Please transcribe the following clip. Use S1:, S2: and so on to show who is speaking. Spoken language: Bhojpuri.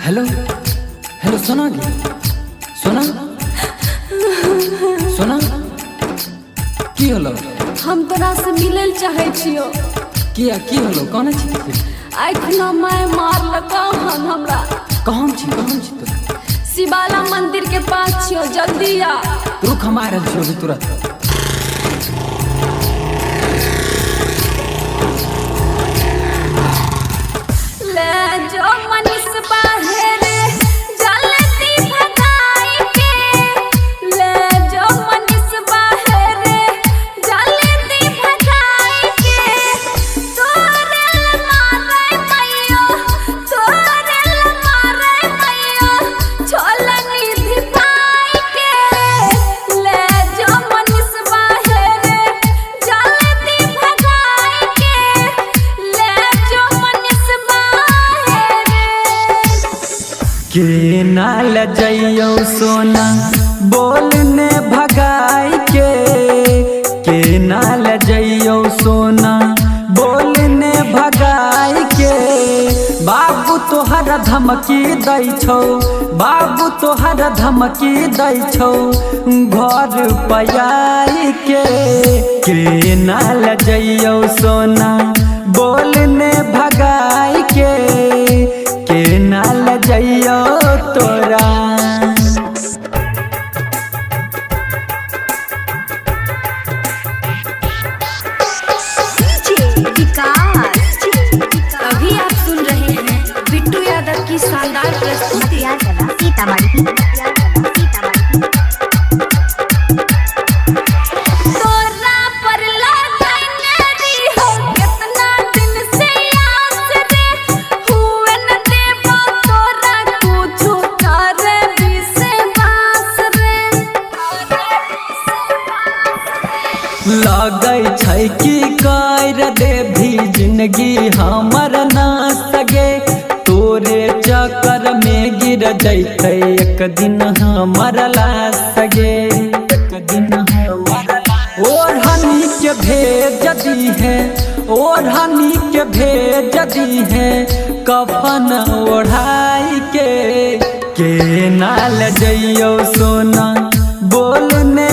S1: हेलो हेलो सोना गे सोना सोना की होलो?
S2: हम तोरा से मिलल चाहे छियो।
S1: किया की होलो? कौन छी?
S2: आखिना मैं मारलका हन हमरा।
S1: कौन छी तो?
S2: शिवाला मंदिर के पास छियो, जल्दी आ।
S1: रुक हम आ रहल छियो अभी तुरंत।
S2: ले जो मनीष बाहर जल्दी भगाई के। ले जो मनीष बाहर जल्दी भगाई के। तोरे मारे मैयो, तोरे मारे मैयो, छोलनी धिपाई के। ले जो मनीष बाहर जल्दी भगाई के। ले जो मनीष
S3: के नाल जइयो सोना बोलने भगाई के नाल जइयो सोना बोलने भगाई के। बाबू तोहर धमकी दै छौ, बाबू तोहर धमकी दै छौ घर पयाई के नाल जइयो सोना बोलने भगाई के नाल जइयो तोरा।
S2: अभी आप सुन रहे हैं बिट्टू यादव की शानदार प्रस्तुति। तोरा पर लगैने हो कितना दिन से आस रे। हुए न देबो तोरा कुछु करे विश्वास रे।
S3: लगै छै कि कर देभी जिंदगी हमर ना सगे। तोरे चक्कर में गिर जैते एक दिन हमर लाश सगे। एक दिन हमर ओढ़नी के भेज दी है, ओढ़नी के भेज दी है कफन ओढ़ाई के नाल जइयो सोना बोलने